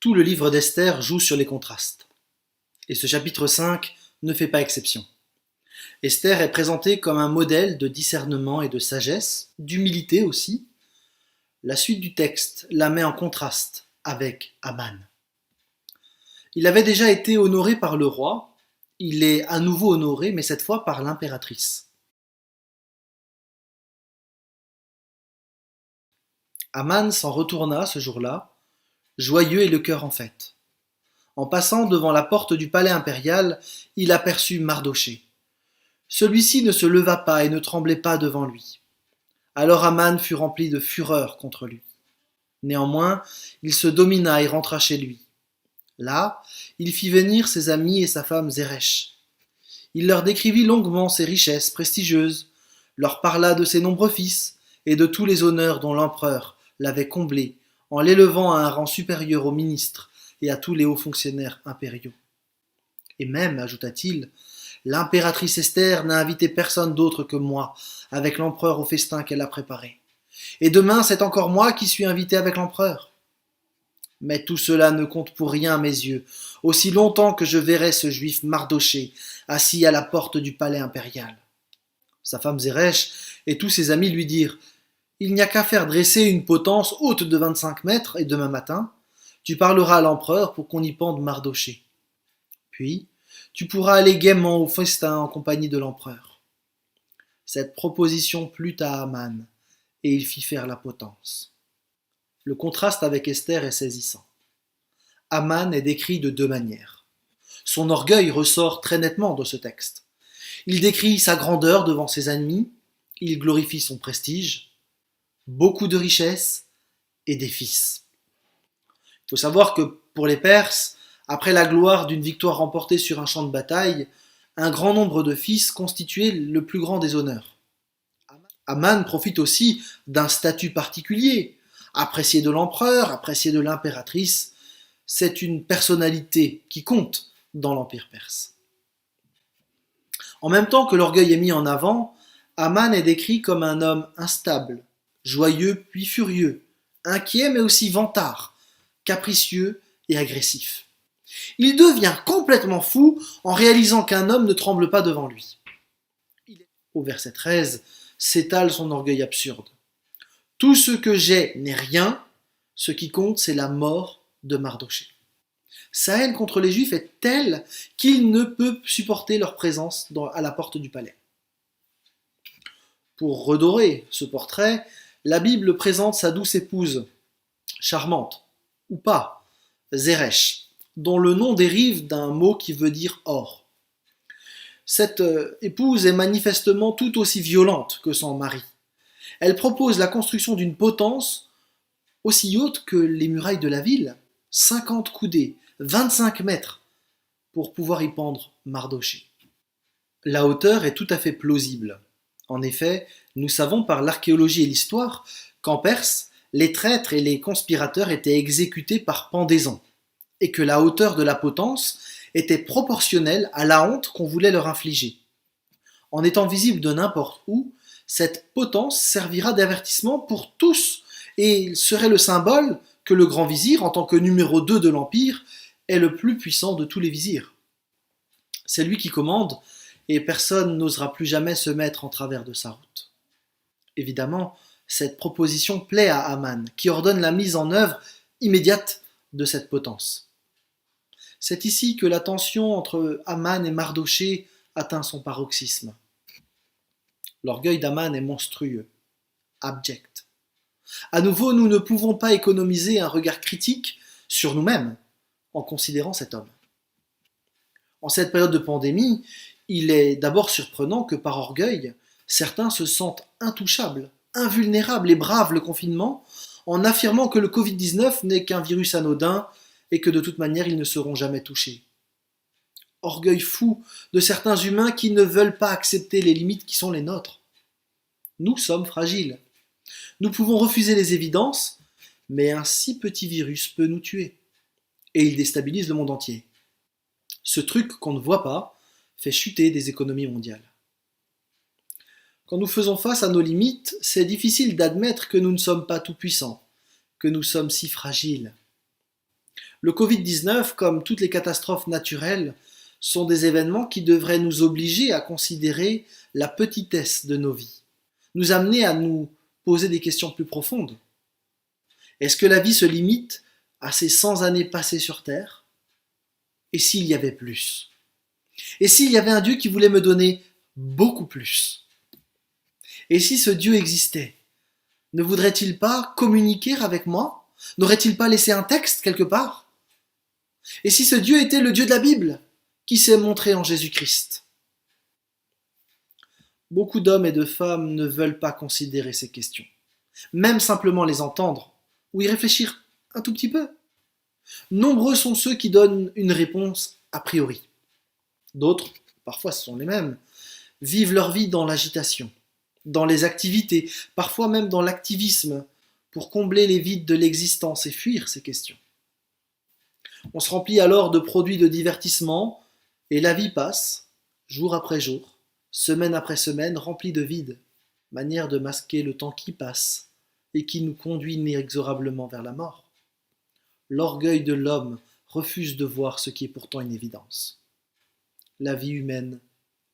Tout le livre d'Esther joue sur les contrastes. Et ce chapitre 5 ne fait pas exception. Esther est présentée comme un modèle de discernement et de sagesse, d'humilité aussi. La suite du texte la met en contraste avec Aman. Il avait déjà été honoré par le roi, il est à nouveau honoré, mais cette fois par l'impératrice. Aman s'en retourna ce jour-là, joyeux et le cœur en fête. En passant devant la porte du palais impérial, il aperçut Mardochée. Celui-ci ne se leva pas et ne tremblait pas devant lui. Alors Aman fut rempli de fureur contre lui. Néanmoins, il se domina et rentra chez lui. Là, il fit venir ses amis et sa femme Zeresh. Il leur décrivit longuement ses richesses prestigieuses, leur parla de ses nombreux fils et de tous les honneurs dont l'empereur l'avait comblé en l'élevant à un rang supérieur aux ministres et à tous les hauts fonctionnaires impériaux. Et même, ajouta-t-il, l'impératrice Esther n'a invité personne d'autre que moi avec l'empereur au festin qu'elle a préparé. Et demain, c'est encore moi qui suis invité avec l'empereur. Mais tout cela ne compte pour rien à mes yeux, aussi longtemps que je verrai ce juif Mardochée assis à la porte du palais impérial. Sa femme Zeresh et tous ses amis lui dirent « Il n'y a qu'à faire dresser une potence haute de 25 mètres et demain matin, tu parleras à l'empereur pour qu'on y pende Mardochée. Puis, tu pourras aller gaiement au festin en compagnie de l'empereur. » Cette proposition plut à Aman, et il fit faire la potence. Le contraste avec Esther est saisissant. Aman est décrit de deux manières. Son orgueil ressort très nettement de ce texte. Il décrit sa grandeur devant ses ennemis, il glorifie son prestige, beaucoup de richesses et des fils. Il faut savoir que pour les Perses, après la gloire d'une victoire remportée sur un champ de bataille, un grand nombre de fils constituait le plus grand des honneurs. Aman profite aussi d'un statut particulier, apprécié de l'empereur, apprécié de l'impératrice. C'est une personnalité qui compte dans l'Empire perse. En même temps que l'orgueil est mis en avant, Aman est décrit comme un homme instable, joyeux puis furieux, inquiet mais aussi vantard, capricieux et agressif. Il devient complètement fou en réalisant qu'un homme ne tremble pas devant lui. Au verset 13, s'étale son orgueil absurde. Tout ce que j'ai n'est rien, ce qui compte c'est la mort de Mardochée. Sa haine contre les Juifs est telle qu'il ne peut supporter leur présence à la porte du palais. Pour redorer ce portrait, la Bible présente sa douce épouse, charmante, ou pas, Zeresh, dont le nom dérive d'un mot qui veut dire or. Cette épouse est manifestement tout aussi violente que son mari. Elle propose la construction d'une potence aussi haute que les murailles de la ville, 50 coudées, 25 mètres, pour pouvoir y pendre Mardochée. La hauteur est tout à fait plausible. En effet, nous savons par l'archéologie et l'histoire qu'en Perse, les traîtres et les conspirateurs étaient exécutés par pendaison, et que la hauteur de la potence était proportionnelle à la honte qu'on voulait leur infliger. En étant visible de n'importe où, cette potence servira d'avertissement pour tous et serait le symbole que le grand vizir, en tant que numéro 2 de l'Empire, est le plus puissant de tous les vizirs. C'est lui qui commande et personne n'osera plus jamais se mettre en travers de sa route. Évidemment, cette proposition plaît à Aman, qui ordonne la mise en œuvre immédiate de cette potence. C'est ici que la tension entre Aman et Mardochée atteint son paroxysme. L'orgueil d'Aman est monstrueux, abject. À nouveau, nous ne pouvons pas économiser un regard critique sur nous-mêmes en considérant cet homme. En cette période de pandémie, il est d'abord surprenant que par orgueil, certains se sentent intouchables, invulnérables et bravent le confinement en affirmant que le Covid-19 n'est qu'un virus anodin et que de toute manière ils ne seront jamais touchés. Orgueil fou de certains humains qui ne veulent pas accepter les limites qui sont les nôtres. Nous sommes fragiles. Nous pouvons refuser les évidences, mais un si petit virus peut nous tuer. Et il déstabilise le monde entier. Ce truc qu'on ne voit pas fait chuter des économies mondiales. Quand nous faisons face à nos limites, c'est difficile d'admettre que nous ne sommes pas tout-puissants, que nous sommes si fragiles. Le Covid-19, comme toutes les catastrophes naturelles, sont des événements qui devraient nous obliger à considérer la petitesse de nos vies, nous amener à nous poser des questions plus profondes. Est-ce que la vie se limite à ces 100 années passées sur Terre? Et s'il y avait plus? Et s'il y avait un Dieu qui voulait me donner beaucoup plus? Et si ce Dieu existait, ne voudrait-il pas communiquer avec moi? N'aurait-il pas laissé un texte quelque part? Et si ce Dieu était le Dieu de la Bible, qui s'est montré en Jésus-Christ? Beaucoup d'hommes et de femmes ne veulent pas considérer ces questions, même simplement les entendre ou y réfléchir un tout petit peu. Nombreux sont ceux qui donnent une réponse a priori. D'autres, parfois ce sont les mêmes, vivent leur vie dans l'agitation, dans les activités, parfois même dans l'activisme, pour combler les vides de l'existence et fuir ces questions. On se remplit alors de produits de divertissement et la vie passe, jour après jour, semaine après semaine, remplie de vide, manière de masquer le temps qui passe et qui nous conduit inexorablement vers la mort. L'orgueil de l'homme refuse de voir ce qui est pourtant une évidence. La vie humaine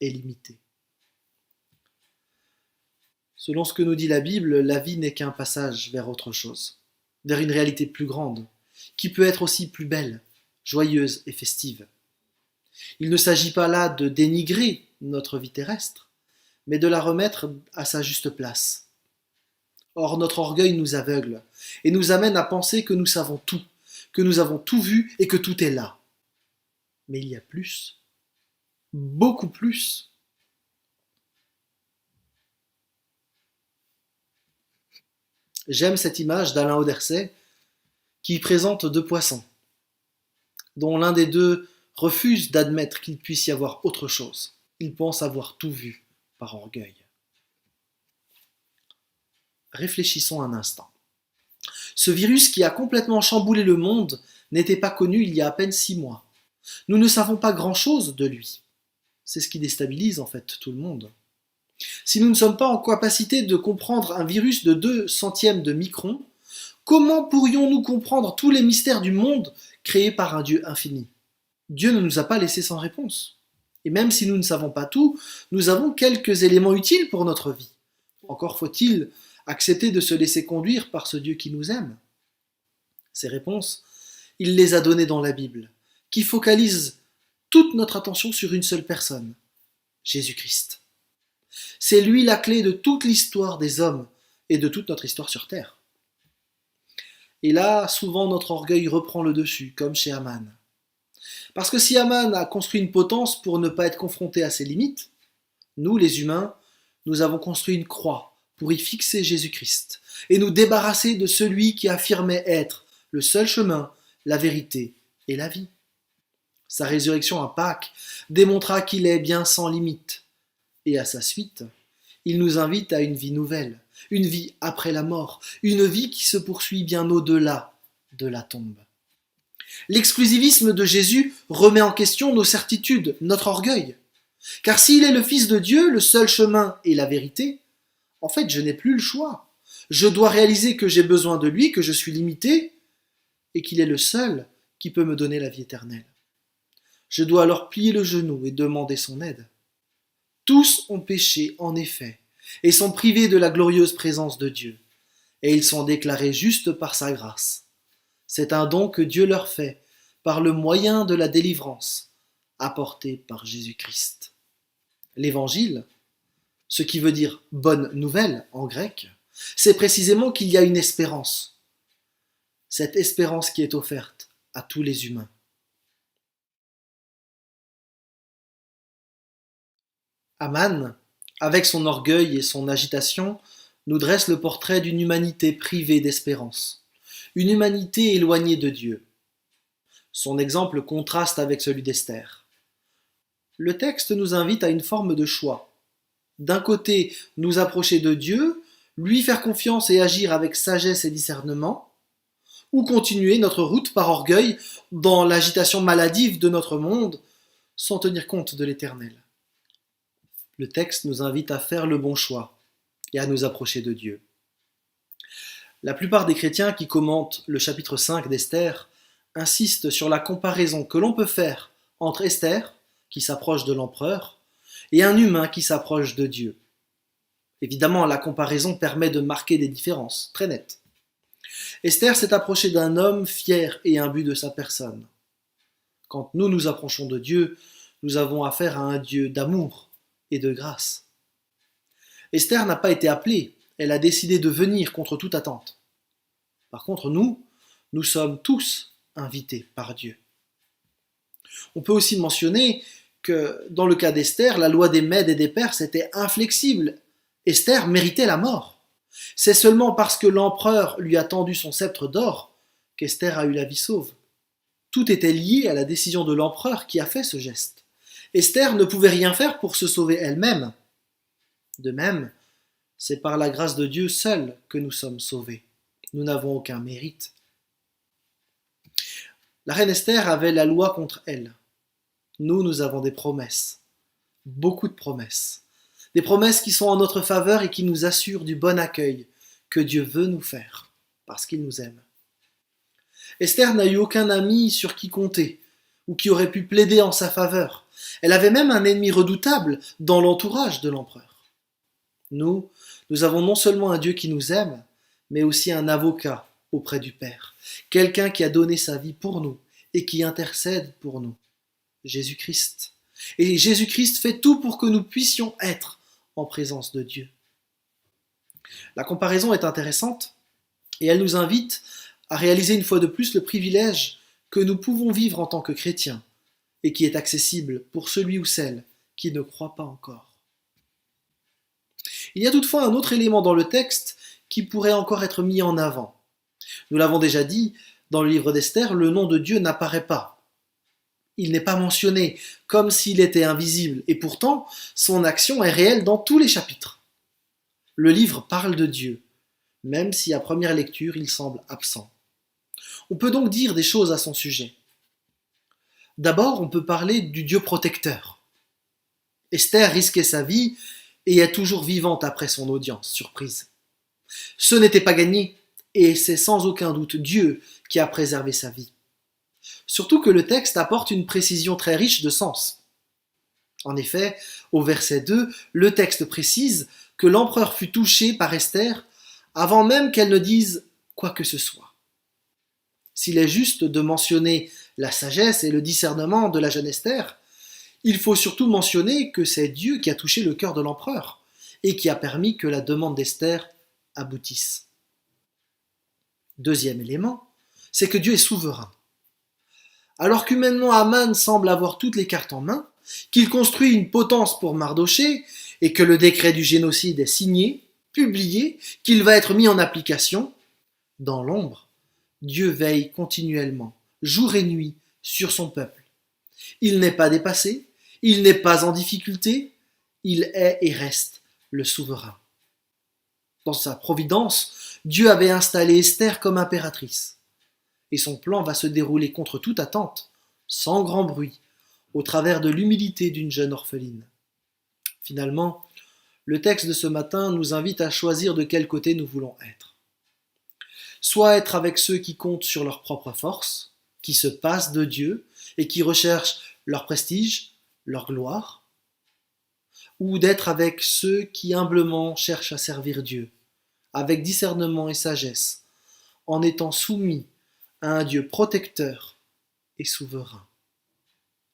est limitée. Selon ce que nous dit la Bible, la vie n'est qu'un passage vers autre chose, vers une réalité plus grande, qui peut être aussi plus belle, joyeuse et festive. Il ne s'agit pas là de dénigrer notre vie terrestre, mais de la remettre à sa juste place. Or, notre orgueil nous aveugle et nous amène à penser que nous savons tout, que nous avons tout vu et que tout est là. Mais il y a plus, beaucoup plus. J'aime cette image d'Alain Auderset qui présente deux poissons, dont l'un des deux refuse d'admettre qu'il puisse y avoir autre chose. Il pense avoir tout vu par orgueil. Réfléchissons un instant. Ce virus qui a complètement chamboulé le monde n'était pas connu il y a à peine 6 mois. Nous ne savons pas grand-chose de lui. C'est ce qui déstabilise en fait tout le monde. Si nous ne sommes pas en capacité de comprendre un virus de 2 centièmes de micron, comment pourrions-nous comprendre tous les mystères du monde créés par un Dieu infini? Dieu ne nous a pas laissés sans réponse. Et même si nous ne savons pas tout, nous avons quelques éléments utiles pour notre vie. Encore faut-il accepter de se laisser conduire par ce Dieu qui nous aime. Ces réponses, il les a données dans la Bible, qui focalise toute notre attention sur une seule personne, Jésus-Christ. C'est lui la clé de toute l'histoire des hommes et de toute notre histoire sur Terre. Et là, souvent notre orgueil reprend le dessus, comme chez Aman. Parce que si Aman a construit une potence pour ne pas être confronté à ses limites, nous, les humains, nous avons construit une croix pour y fixer Jésus-Christ et nous débarrasser de celui qui affirmait être le seul chemin, la vérité et la vie. Sa résurrection à Pâques démontra qu'il est bien sans limite. Et à sa suite, il nous invite à une vie nouvelle, une vie après la mort, une vie qui se poursuit bien au-delà de la tombe. L'exclusivisme de Jésus remet en question nos certitudes, notre orgueil. Car s'il est le Fils de Dieu, le seul chemin et la vérité, en fait, je n'ai plus le choix. Je dois réaliser que j'ai besoin de lui, que je suis limité, et qu'il est le seul qui peut me donner la vie éternelle. Je dois alors plier le genou et demander son aide. Tous ont péché, en effet, et sont privés de la glorieuse présence de Dieu, et ils sont déclarés justes par sa grâce. C'est un don que Dieu leur fait par le moyen de la délivrance apportée par Jésus-Christ. L'évangile, ce qui veut dire bonne nouvelle en grec, c'est précisément qu'il y a une espérance. Cette espérance qui est offerte à tous les humains. Aman, avec son orgueil et son agitation, nous dresse le portrait d'une humanité privée d'espérance, une humanité éloignée de Dieu. Son exemple contraste avec celui d'Esther. Le texte nous invite à une forme de choix. D'un côté, nous approcher de Dieu, lui faire confiance et agir avec sagesse et discernement, ou continuer notre route par orgueil dans l'agitation maladive de notre monde, sans tenir compte de l'Éternel. Le texte nous invite à faire le bon choix et à nous approcher de Dieu. La plupart des chrétiens qui commentent le chapitre 5 d'Esther insiste sur la comparaison que l'on peut faire entre Esther, qui s'approche de l'empereur, et un humain qui s'approche de Dieu. Évidemment, la comparaison permet de marquer des différences très nettes. Esther s'est approchée d'un homme fier et imbu de sa personne. Quand nous nous approchons de Dieu, nous avons affaire à un Dieu d'amour et de grâce. Esther n'a pas été appelée, elle a décidé de venir contre toute attente. Par contre, nous sommes tous invités par Dieu. On peut aussi mentionner que dans le cas d'Esther, la loi des Mèdes et des Perses était inflexible. Esther méritait la mort. C'est seulement parce que l'empereur lui a tendu son sceptre d'or qu'Esther a eu la vie sauve. Tout était lié à la décision de l'empereur qui a fait ce geste. Esther ne pouvait rien faire pour se sauver elle-même. De même, c'est par la grâce de Dieu seul que nous sommes sauvés. Nous n'avons aucun mérite. La reine Esther avait la loi contre elle. Nous avons des promesses. Beaucoup de promesses. Des promesses qui sont en notre faveur et qui nous assurent du bon accueil que Dieu veut nous faire, parce qu'il nous aime. Esther n'a eu aucun ami sur qui compter, ou qui aurait pu plaider en sa faveur. Elle avait même un ennemi redoutable dans l'entourage de l'empereur. Nous avons non seulement un Dieu qui nous aime, mais aussi un avocat auprès du Père, quelqu'un qui a donné sa vie pour nous et qui intercède pour nous, Jésus-Christ. Et Jésus-Christ fait tout pour que nous puissions être en présence de Dieu. La comparaison est intéressante et elle nous invite à réaliser une fois de plus le privilège que nous pouvons vivre en tant que chrétiens et qui est accessible pour celui ou celle qui ne croit pas encore. Il y a toutefois un autre élément dans le texte qui pourrait encore être mis en avant. Nous l'avons déjà dit, dans le livre d'Esther, le nom de Dieu n'apparaît pas. Il n'est pas mentionné, comme s'il était invisible, et pourtant, son action est réelle dans tous les chapitres. Le livre parle de Dieu, même si à première lecture il semble absent. On peut donc dire des choses à son sujet. D'abord, on peut parler du Dieu protecteur. Esther risquait sa vie et est toujours vivante après son audience, surprise. Ce n'était pas gagné, et c'est sans aucun doute Dieu qui a préservé sa vie. Surtout que le texte apporte une précision très riche de sens. En effet, au verset 2, le texte précise que l'empereur fut touché par Esther avant même qu'elle ne dise quoi que ce soit. S'il est juste de mentionner la sagesse et le discernement de la jeune Esther, il faut surtout mentionner que c'est Dieu qui a touché le cœur de l'empereur et qui a permis que la demande d'Esther aboutisse. Deuxième élément, c'est que Dieu est souverain. Alors qu'humainement Haman semble avoir toutes les cartes en main, qu'il construit une potence pour Mardochée et que le décret du génocide est signé, publié, qu'il va être mis en application, dans l'ombre, Dieu veille continuellement, jour et nuit, sur son peuple. Il n'est pas dépassé, il n'est pas en difficulté, il est et reste le souverain. Dans sa providence, Dieu avait installé Esther comme impératrice. Et son plan va se dérouler contre toute attente, sans grand bruit, au travers de l'humilité d'une jeune orpheline. Finalement, le texte de ce matin nous invite à choisir de quel côté nous voulons être. Soit être avec ceux qui comptent sur leur propre force, qui se passent de Dieu et qui recherchent leur prestige, leur gloire, ou d'être avec ceux qui humblement cherchent à servir Dieu, avec discernement et sagesse, en étant soumis à un Dieu protecteur et souverain,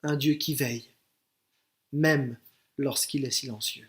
un Dieu qui veille, même lorsqu'il est silencieux.